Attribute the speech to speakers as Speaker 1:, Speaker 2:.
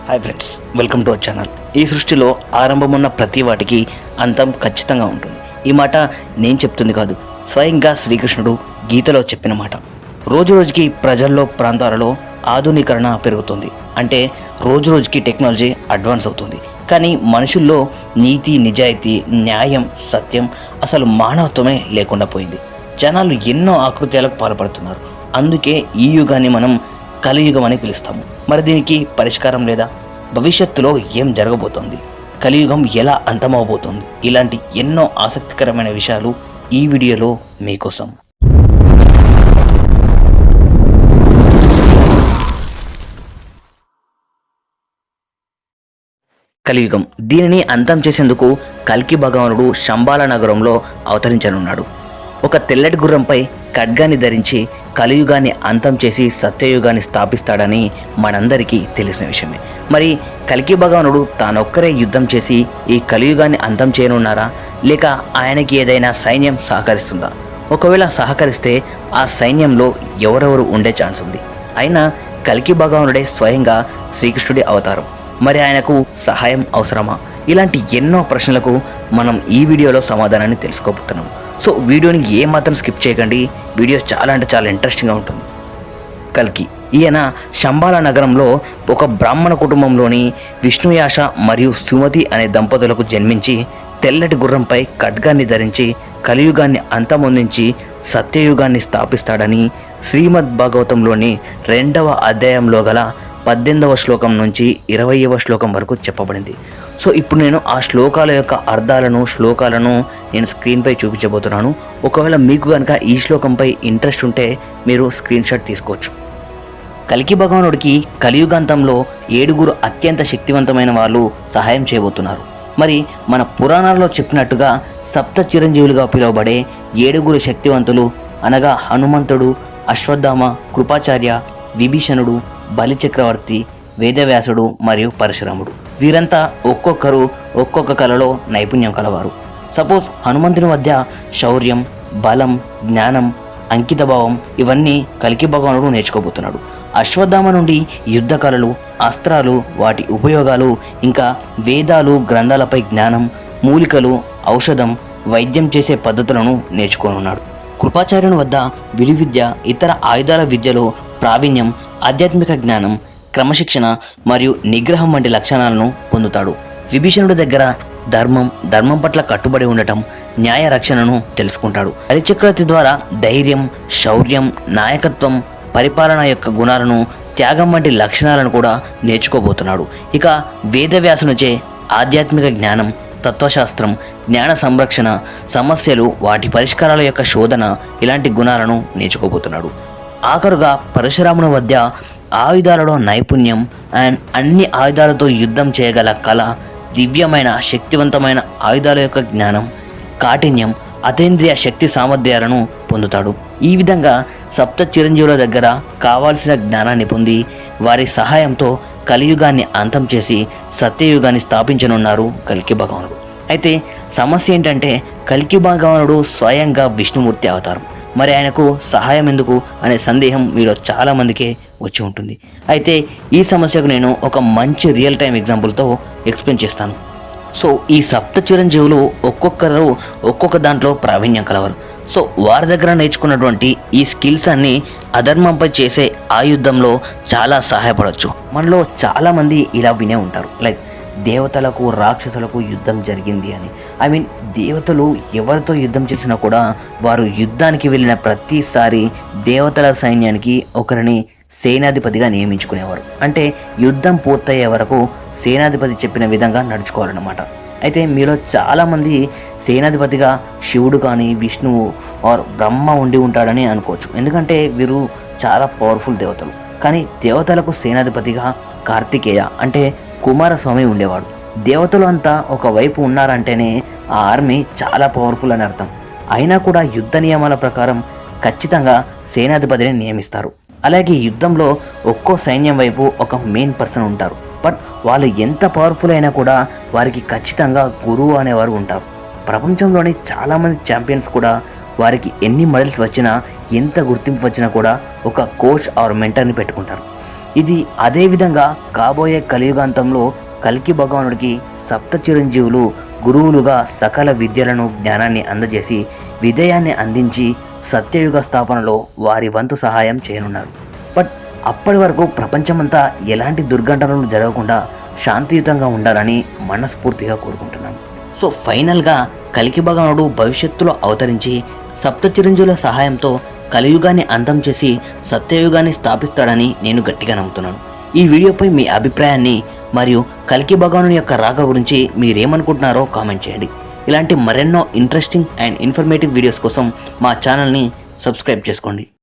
Speaker 1: Hi friends, welcome to our channel. ఈ సృష్టిలో ఆరంభమున్న ప్రతి వాటికి అంతం ఖచ్చితంగా ఉంటుంది. ఈ మాట నేను చెప్తుంది కాదు, స్వయంగా శ్రీకృష్ణుడు గీతలో చెప్పిన మాట. రోజు రోజుకి ప్రజల్లో ప్రాంతాలలో ఆధునీకరణ పెరుగుతుంది. అంటే రోజు రోజుకి టెక్నాలజీ అడ్వాన్స్ అవుతుంది. కానీ మనుషుల్లో నీతి, నిజాయితీ, న్యాయం, సత్యం, అసలు మానవత్వమే లేకుండా పోయింది. జనాలు ఎన్నో ఆకృత్యాలకు పాల్పడుతున్నారు. అందుకే ఈ యుగాన్ని మనం కలియుగం అని పిలుస్తాము. మరి దీనికి పరిష్కారం లేదా? భవిష్యత్తులో ఏం జరగబోతోంది? కలియుగం ఎలా అంతమవబోతోంది? ఇలాంటి ఎన్నో ఆసక్తికరమైన విషయాలు ఈ వీడియోలో మీకోసం. కలియుగం, దీనిని అంతం చేసేందుకు కల్కి భగవానుడు శంబాల నగరంలో అవతరించనున్నాడు. ఒక తెల్లటి గుర్రంపై ఖడ్గాన్ని ధరించి కలియుగాన్ని అంతం చేసి సత్యయుగాన్ని స్థాపిస్తాడని మనందరికీ తెలిసిన విషయమే. మరి కల్కి భగవానుడు తానొక్కరే యుద్ధం చేసి ఈ కలియుగాన్ని అంతం చేయనున్నారా, లేక ఆయనకి ఏదైనా సైన్యం సహకరిస్తుందా? ఒకవేళ సహకరిస్తే ఆ సైన్యంలో ఎవరెవరు ఉండే ఛాన్స్ ఉంది? అయినా కల్కి భగవానుడే స్వయంగా శ్రీకృష్ణుడి అవతారం. మరి ఆయనకు సహాయం అవసరమా? ఇలాంటి ఎన్నో ప్రశ్నలకు మనం ఈ వీడియోలో సమాధానాన్ని తెలుసుకోబోతున్నాం. సో వీడియోని ఏమాత్రం స్కిప్ చేయకండి. వీడియో చాలా అంటే చాలా ఇంట్రెస్టింగ్గా ఉంటుంది. కల్కి ఈయన శంబాల నగరంలో ఒక బ్రాహ్మణ కుటుంబంలోని విష్ణుయాష మరియు సుమతి అనే దంపతులకు జన్మించి తెల్లటి గుర్రంపై ఖడ్గాన్ని ధరించి కలియుగాన్ని అంతమొందించి సత్యయుగాన్ని స్థాపిస్తాడని శ్రీమద్ భాగవతంలోని 2వ అధ్యాయంలో గల 18వ శ్లోకం నుంచి 20వ శ్లోకం వరకు చెప్పబడింది. సో ఇప్పుడు నేను ఆ శ్లోకాల యొక్క శ్లోకాలను నేను స్క్రీన్పై చూపించబోతున్నాను. ఒకవేళ మీకు కనుక ఈ శ్లోకంపై ఇంట్రెస్ట్ ఉంటే మీరు స్క్రీన్ షాట్ తీసుకోవచ్చు. కల్కి భగవానుడికి కలియుగాంతంలో 7 అత్యంత శక్తివంతమైన వాళ్ళు సహాయం చేయబోతున్నారు. మరి మన పురాణాల్లో చెప్పినట్టుగా సప్త చిరంజీవులుగా పిలువబడే 7 శక్తివంతులు అనగా హనుమంతుడు, అశ్వత్థామ, కృపాచార్య, విభీషణుడు, బలిచక్రవర్తి, వేదవ్యాసుడు మరియు పరశురాముడు. వీరంతా ఒక్కొక్కరు ఒక్కొక్క కళలో నైపుణ్యం కలవారు. సపోజ్ హనుమంతుని వద్ద శౌర్యం, బలం, జ్ఞానం, అంకితభావం ఇవన్నీ కల్కి భగవానుడు నేర్చుకోబోతున్నాడు. అశ్వత్థామ నుండి యుద్ధ కళలు, అస్త్రాలు, వాటి ఉపయోగాలు, ఇంకా వేదాలు, గ్రంథాలపై జ్ఞానం, మూలికలు, ఔషధం, వైద్యం చేసే పద్ధతులను నేర్చుకోనున్నాడు. కృపాచార్యుని వద్ద విలువిద్య, ఇతర ఆయుధాల విద్యలో ప్రావీణ్యం, ఆధ్యాత్మిక జ్ఞానం, క్రమశిక్షణ మరియు నిగ్రహం వంటి లక్షణాలను పొందుతాడు. విభీషణుడి దగ్గర ధర్మం పట్ల కట్టుబడి ఉండటం, న్యాయ రక్షణను తెలుసుకుంటాడు. బలిచక్రవర్తి ద్వారా ధైర్యం, శౌర్యం, నాయకత్వం, పరిపాలన యొక్క గుణాలను, త్యాగం వంటి లక్షణాలను కూడా నేర్చుకోబోతున్నాడు. ఇక వేదవ్యాసునిచే ఆధ్యాత్మిక జ్ఞానం, తత్వశాస్త్రం, జ్ఞాన సంరక్షణ, సమస్యలు, వాటి పరిష్కారాల యొక్క శోధన ఇలాంటి గుణాలను నేర్చుకోబోతున్నాడు. ఆఖరుగా పరశురాముని వద్ద ఆయుధాలలో నైపుణ్యం అండ్ అన్ని ఆయుధాలతో యుద్ధం చేయగల కళ, దివ్యమైన శక్తివంతమైన ఆయుధాల యొక్క జ్ఞానం, కాఠిన్యం, అతీంద్రియ శక్తి సామర్థ్యాలను పొందుతాడు. ఈ విధంగా సప్త చిరంజీవుల దగ్గర కావాల్సిన జ్ఞానాన్ని పొంది వారి సహాయంతో కలియుగాన్ని అంతం చేసి సత్యయుగాన్ని స్థాపించనున్నారు కల్కి భగవానుడు. అయితే సమస్య ఏంటంటే కల్కి భగవానుడు స్వయంగా విష్ణుమూర్తి అవతారం. మరి ఆయనకు సహాయం ఎందుకు అనే సందేహం మీలో చాలామందికే వచ్చి ఉంటుంది. అయితే ఈ సమస్యకు నేను ఒక మంచి రియల్ టైం ఎగ్జాంపుల్తో ఎక్స్ప్లెయిన్ చేస్తాను. సో ఈ సప్త చిరంజీవులు ఒక్కొక్కరు ఒక్కొక్క దాంట్లో ప్రావీణ్యం కలవారు. సో వారి దగ్గర నేర్చుకున్నటువంటి ఈ స్కిల్స్ అన్నీ అధర్మంపై చేసే ఆ యుద్ధంలో చాలా సహాయపడవచ్చు. మనలో చాలామంది ఇలా వినే ఉంటారు, లైక్ దేవతలకు రాక్షసులకు యుద్ధం జరిగింది అని. దేవతలు ఎవరితో యుద్ధం చేసినా కూడా వారు యుద్ధానికి వెళ్ళిన ప్రతిసారి దేవతల సైన్యానికి ఒకరిని సేనాధిపతిగా నియమించుకునేవారు. అంటే యుద్ధం పూర్తయ్యే వరకు సేనాధిపతి చెప్పిన విధంగా నడుచుకోవాలన్నమాట. అయితే మీలో చాలామంది సేనాధిపతిగా శివుడు కానీ విష్ణువు ఆర్ బ్రహ్మ ఉండి ఉంటాడని అనుకోవచ్చు. ఎందుకంటే వీరు చాలా పవర్ఫుల్ దేవతలు. కానీ దేవతలకు సేనాధిపతిగా కార్తికేయ అంటే కుమారస్వామి ఉండేవాడు. దేవతలు అంతా ఒకవైపు ఉన్నారంటేనే ఆ ఆర్మీ చాలా పవర్ఫుల్ అని అర్థం. అయినా కూడా యుద్ధ నియమాల ప్రకారం ఖచ్చితంగా సేనాధిపతిని నియమిస్తారు. అలాగే యుద్ధంలో ఒక్కో సైన్యం వైపు ఒక మెయిన్ పర్సన్ ఉంటారు. బట్ వాళ్ళు ఎంత పవర్ఫుల్ అయినా కూడా వారికి ఖచ్చితంగా గురువు అనేవారు ఉంటారు. ప్రపంచంలోని చాలామంది ఛాంపియన్స్ కూడా వారికి ఎన్ని మెడల్స్ వచ్చినా, ఎంత గుర్తింపు వచ్చినా కూడా ఒక కోచ్ ఆర్ మెంటర్ని పెట్టుకుంటారు. ఇది అదే విధంగా కాబోయే కలియుగాంతంలో కల్కి భగవానుడికి సప్త చిరంజీవులు గురువులుగా సకల విద్యలను జ్ఞానాన్ని అందజేసి విధేయాన్ని అందించి సత్యయుగ స్థాపనలో వారి వంతు సహాయం చేయనున్నారు. బట్ అప్పటి వరకు ప్రపంచమంతా ఎలాంటి దుర్ఘటనలు జరగకుండా శాంతియుతంగా ఉండాలని మనస్ఫూర్తిగా కోరుకుంటున్నాను. సో ఫైనల్గా కల్కి భగవానుడు భవిష్యత్తులో అవతరించి సప్త చిరంజీవుల సహాయంతో కలియుగాన్ని అంతం చేసి సత్యయుగాన్ని స్థాపిస్తాడని నేను గట్టిగా నమ్ముతున్నాను. ఈ వీడియోపై మీ అభిప్రాయాన్ని మరియు కల్కి భగవానుని యొక్క రాక గురించి మీరేమనుకుంటున్నారో కామెంట్ చేయండి. ఇలాంటి మరెన్నో ఇంట్రెస్టింగ్ అండ్ ఇన్ఫర్మేటివ్ వీడియోస్ కోసం మా ఛానల్ని సబ్స్క్రైబ్ చేసుకోండి.